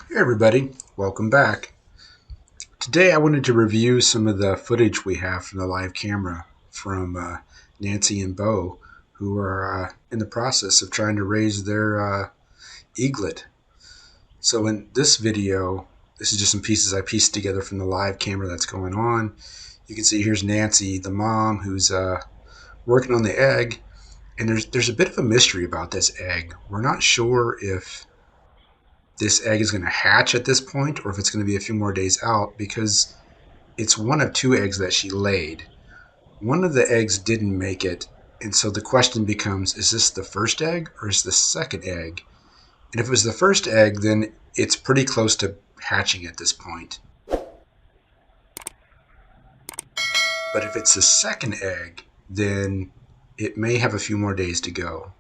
Hey everybody, welcome back. Today I wanted to review some of the footage we have from the live camera from Nancy and Bo, who are in the process of trying to raise their eaglet. So in this video, this is just some pieces I pieced together from the live camera that's going on. You can see here's Nancy, the mom, who's working on the egg, and there's a bit of a mystery about this egg. We're not sure if this egg is going to hatch at this point or if it's going to be a few more days out because it's one of two eggs that she laid. One of the eggs didn't make it, and so the question becomes, is this the first egg or is this the second egg? And if it was the first egg, then it's pretty close to hatching at this point. But if it's the second egg, then it may have a few more days to go.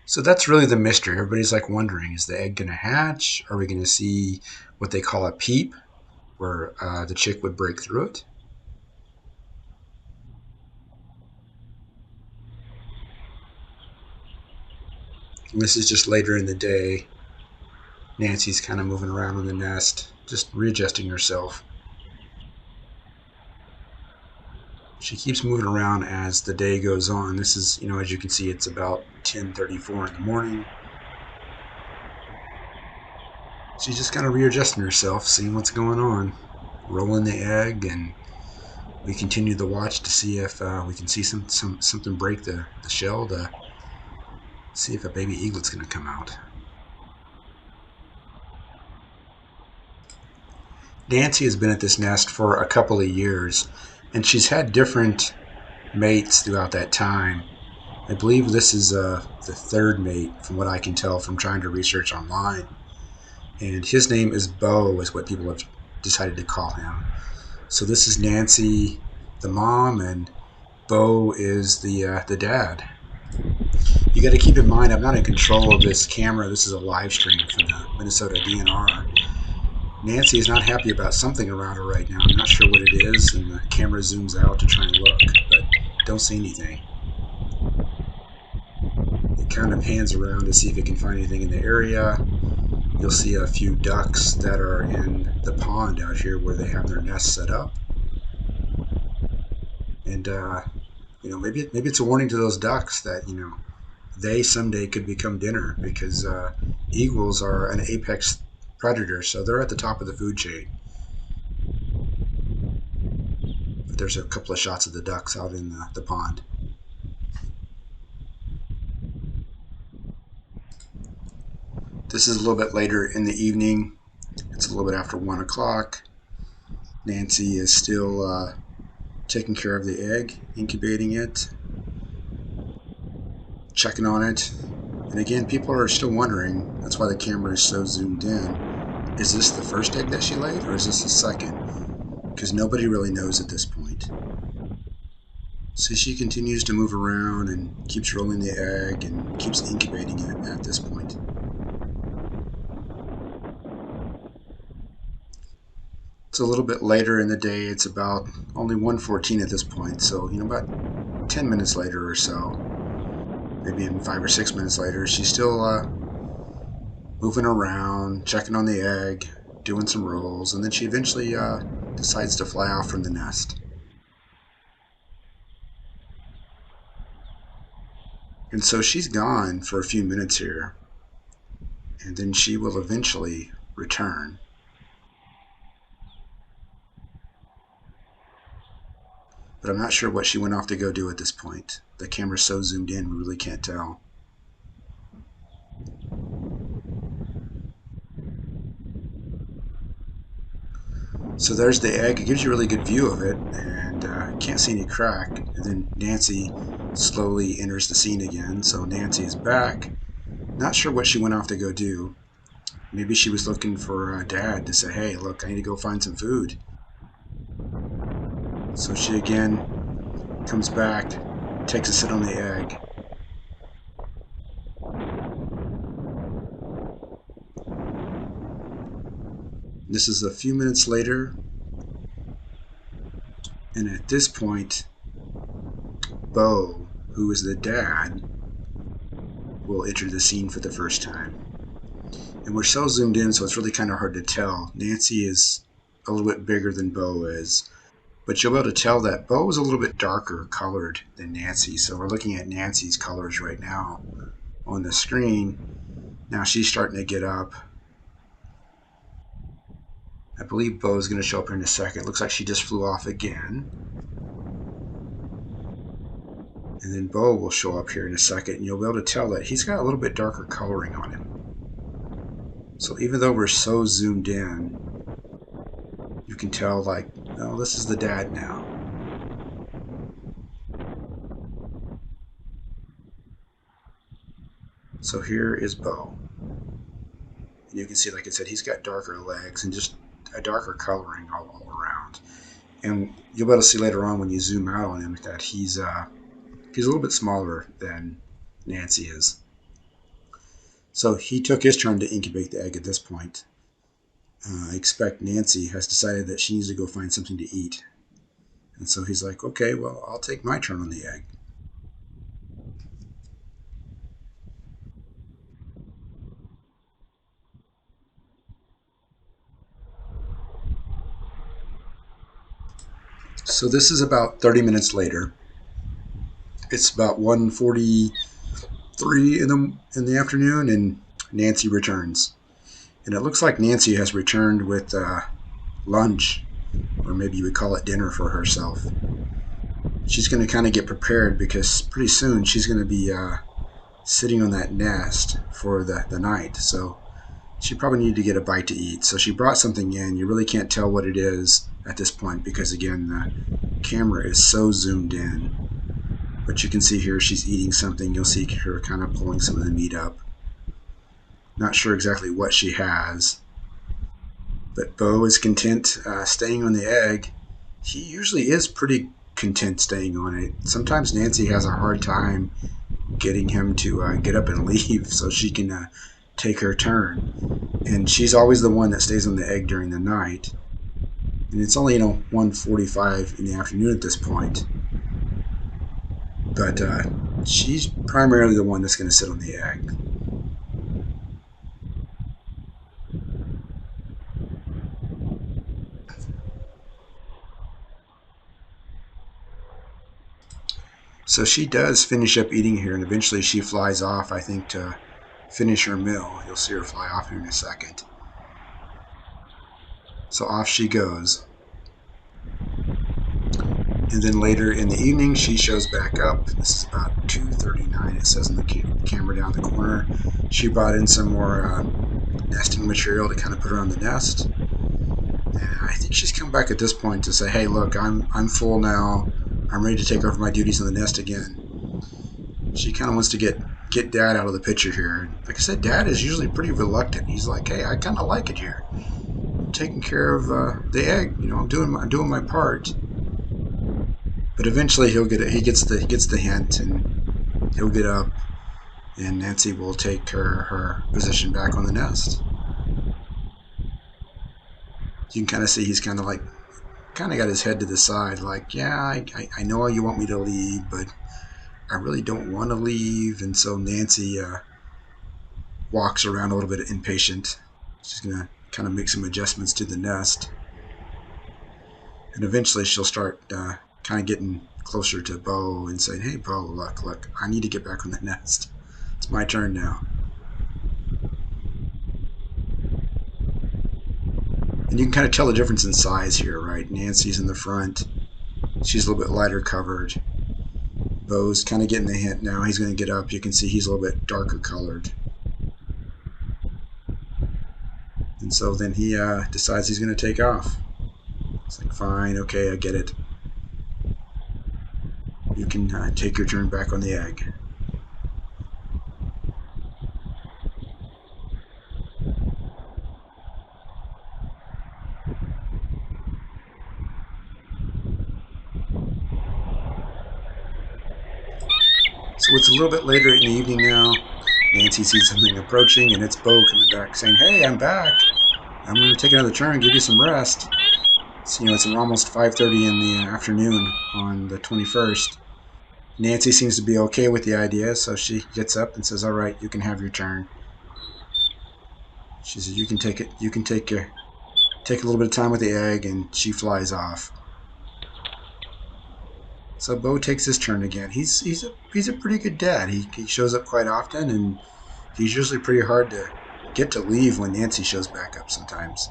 So that's really the mystery. Everybody's like wondering, is the egg going to hatch? Are we going to see what they call a peep, where the chick would break through it? And this is just later in the day. Nancy's kind of moving around in the nest, just readjusting herself. She keeps moving around as the day goes on. This is, as you can see, it's about 10:34 in the morning. She's just kind of readjusting herself, seeing what's going on, rolling the egg, and we continue to watch to see if we can see something break the shell to see if a baby eaglet's going to come out. Nancy has been at this nest for a couple of years, and she's had different mates throughout that time. I believe this is the third mate, from what I can tell from trying to research online. And his name is Bo, is what people have decided to call him. So this is Nancy, the mom, and Bo is the dad. You got to keep in mind, I'm not in control of this camera. This is a live stream from the Minnesota DNR. Nancy is not happy about something around her right now. I'm not sure what it is, and the camera zooms out to try and look, but don't see anything. It kind of pans around to see if it can find anything in the area. You'll see a few ducks that are in the pond out here where they have their nests set up. And, maybe it's a warning to those ducks that, they someday could become dinner because eagles are an apex predator, so they're at the top of the food chain. But there's a couple of shots of the ducks out in the pond. This is a little bit later in the evening. It's a little bit after 1 o'clock. Nancy is still taking care of the egg, incubating it, checking on it. And again, people are still wondering, that's why the camera is so zoomed in, is this the first egg that she laid or is this the second? Because nobody really knows at this point. So she continues to move around and keeps rolling the egg and keeps incubating it at this point. It's a little bit later in the day. It's about only 1:14 at this point. So, about 10 minutes later or so, maybe even 5 or 6 minutes later, she's still moving around, checking on the egg, doing some rolls, and then she eventually decides to fly off from the nest. And so she's gone for a few minutes here, and then she will eventually return. But I'm not sure what she went off to go do at this point. The camera's so zoomed in, we really can't tell. So there's the egg. It gives you a really good view of it, and can't see any crack. And then Nancy slowly enters the scene again. So Nancy is back. Not sure what she went off to go do. Maybe she was looking for Dad to say, hey, look, I need to go find some food. So she again comes back, takes a sit on the egg. This is a few minutes later, and at this point, Bo, who is the dad, will enter the scene for the first time. And we're so zoomed in, so it's really kind of hard to tell. Nancy is a little bit bigger than Bo is, but you'll be able to tell that Bo is a little bit darker colored than Nancy. So we're looking at Nancy's colors right now on the screen. Now she's starting to get up. I believe Bo is going to show up here in a second. It looks like she just flew off again. And then Bo will show up here in a second, and you'll be able to tell that he's got a little bit darker coloring on him. So even though we're so zoomed in, you can tell, like, oh, this is the dad now. So here is Bo. And you can see, like I said, he's got darker legs and just a darker coloring all around. And you'll be able to see later on when you zoom out on him that he's a little bit smaller than Nancy is. So he took his turn to incubate the egg at this point. I expect Nancy has decided that she needs to go find something to eat. And so he's like, okay, well, I'll take my turn on the egg. So this is about 30 minutes later. It's about 1:43 in the afternoon, and Nancy returns. And it looks like Nancy has returned with lunch, or maybe you would call it dinner for herself. She's going to kind of get prepared because pretty soon she's going to be sitting on that nest for the night. So she probably needed to get a bite to eat. So she brought something in. You really can't tell what it is at this point because, again, the camera is so zoomed in. But you can see here she's eating something. You'll see her kind of pulling some of the meat up. Not sure exactly what she has. But Bo is content staying on the egg. He usually is pretty content staying on it. Sometimes Nancy has a hard time getting him to get up and leave so she can take her turn. And she's always the one that stays on the egg during the night. And it's only 1:45 in the afternoon at this point. But she's primarily the one that's going to sit on the egg. So she does finish up eating here, and eventually she flies off, I think, to finish her meal. You'll see her fly off here in a second. So off she goes. And then later in the evening, she shows back up. This is about 2:39. It says in the camera down the corner. She brought in some more nesting material to kind of put her on the nest. And I think she's come back at this point to say, "Hey, look, I'm full now. I'm ready to take over my duties on the nest again." She kind of wants to get Dad out of the picture here. Like I said, Dad is usually pretty reluctant. He's like, "Hey, I kind of like it here. I'm taking care of the egg. I'm doing my part." But eventually he'll get it. He gets the hint, and he'll get up, and Nancy will take her position back on the nest. You can kind of see he's kind of got his head to the side, like, yeah, I know you want me to leave, but I really don't want to leave. And so Nancy walks around a little bit impatient. She's gonna kind of make some adjustments to the nest, and eventually she'll start kind of getting closer to Bo and saying, "Hey, Bo, look, I need to get back on the nest. It's my turn now." And you can kind of tell the difference in size here, right? Nancy's in the front. She's a little bit lighter covered. Bo's kind of getting the hint now. He's going to get up. You can see he's a little bit darker colored. And so then he decides he's going to take off. It's like, fine, okay, I get it. You can take your turn back on the egg. So it's a little bit later in the evening now. Nancy sees something approaching, and it's Bo coming back saying, "Hey, I'm back. I'm going to take another turn and give you some rest." So, it's almost 5:30 in the afternoon on the 21st. Nancy seems to be okay with the idea, so she gets up and says, "All right, you can have your turn." She says, "You can take it. You can take a little bit of time with the egg," and she flies off. So Bo takes his turn again. He's a pretty good dad. He shows up quite often, and he's usually pretty hard to get to leave when Nancy shows back up sometimes.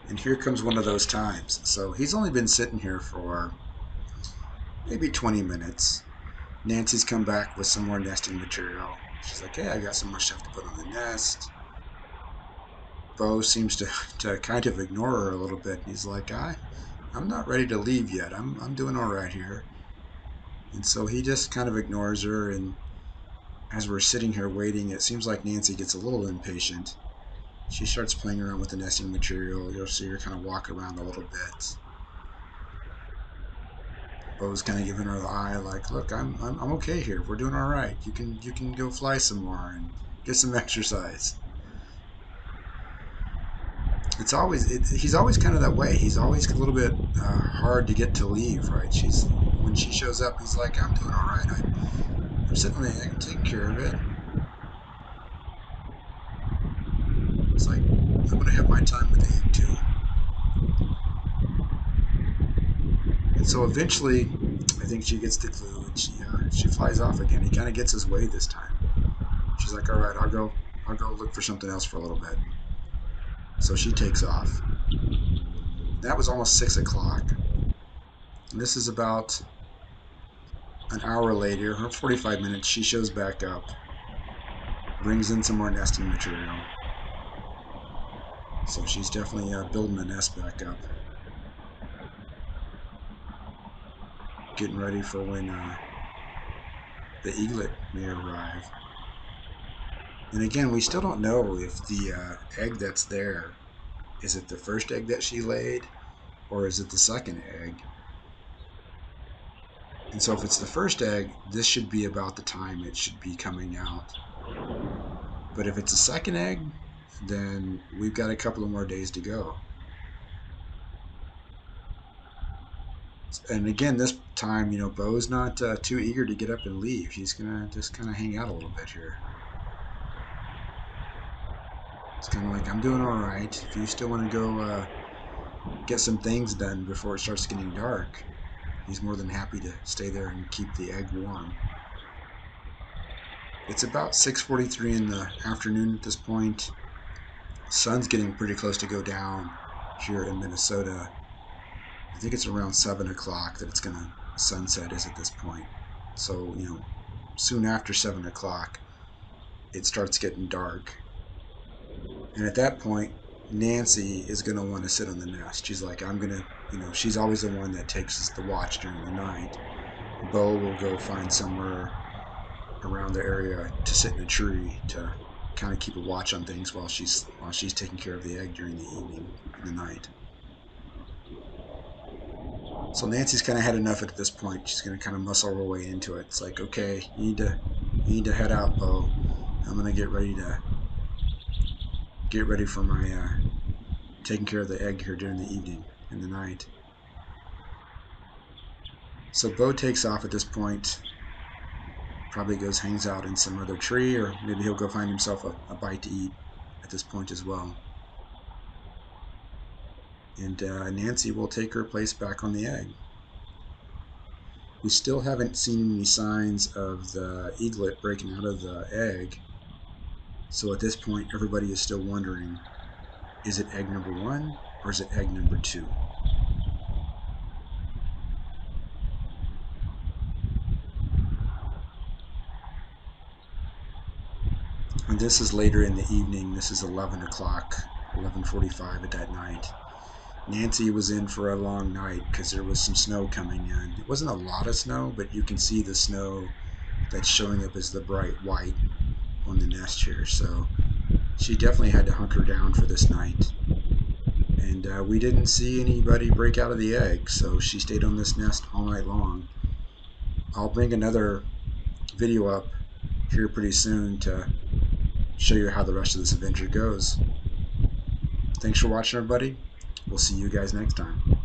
And here comes one of those times. So he's only been sitting here for maybe 20 minutes. Nancy's come back with some more nesting material. She's like, "Hey, I got some more stuff to put on the nest." Bo seems to kind of ignore her a little bit. He's like, I'm not ready to leave yet. I'm doing all right here. And so he just kind of ignores her. And as we're sitting here waiting, it seems like Nancy gets a little impatient. She starts playing around with the nesting material. You'll see her kind of walk around a little bit. Bo's kind of giving her the eye, like, "Look, I'm okay here. We're doing all right. You can go fly some more and get some exercise." He's always kind of that way. He's always a little bit hard to get to leave, right? She's When she shows up, he's like, "I'm doing all right. I'm sitting on the egg. I'm taking care of it." It's like, "I'm gonna have my time with the egg too." And so eventually, I think she gets the clue, and she flies off again. He kind of gets his way this time. She's like, "All right, I'll go look for something else for a little bit." So she takes off. That was almost 6 o'clock. And this is about an hour later, or 45 minutes. She shows back up, brings in some more nesting material. So she's definitely building the nest back up, getting ready for when the eaglet may arrive. And again, we still don't know if the egg that's there, is it the first egg that she laid, or is it the second egg? And so if it's the first egg, this should be about the time it should be coming out. But if it's a second egg, then we've got a couple of more days to go. And again, this time, Bo's not too eager to get up and leave. He's gonna just kind of hang out a little bit here. It's kind of like, "I'm doing all right. If you still want to go get some things done before it starts getting dark," he's more than happy to stay there and keep the egg warm. It's about 6:43 in the afternoon at this point. The sun's getting pretty close to go down here in Minnesota. I think it's around 7 o'clock that it's going to sunset is at this point. So, soon after 7 o'clock, it starts getting dark. And at that point, Nancy is going to want to sit on the nest. She's like, "I'm going to," she's always the one that takes the watch during the night. Bo will go find somewhere around the area to sit in a tree to kind of keep a watch on things while she's taking care of the egg during the evening and the night. So Nancy's kind of had enough at this point. She's going to kind of muscle her way into it. It's like, "Okay, you need to head out, Bo. I'm going to get ready for my taking care of the egg here during the evening and the night." So Bo takes off at this point. Probably goes hangs out in some other tree, or maybe he'll go find himself a bite to eat at this point as well. And Nancy will take her place back on the egg. We still haven't seen any signs of the eaglet breaking out of the egg. So at this point, everybody is still wondering, is it egg number 1 or is it egg number 2? And this is later in the evening. This is 11 o'clock, 11:45 at that night. Nancy was in for a long night because there was some snow coming in. It wasn't a lot of snow, but you can see the snow that's showing up as the bright white on the nest here. So she definitely had to hunker down for this night. And we didn't see anybody break out of the egg, so she stayed on this nest all night long. I'll bring another video up here pretty soon to show you how the rest of this adventure goes. Thanks for watching, everybody. We'll see you guys next time.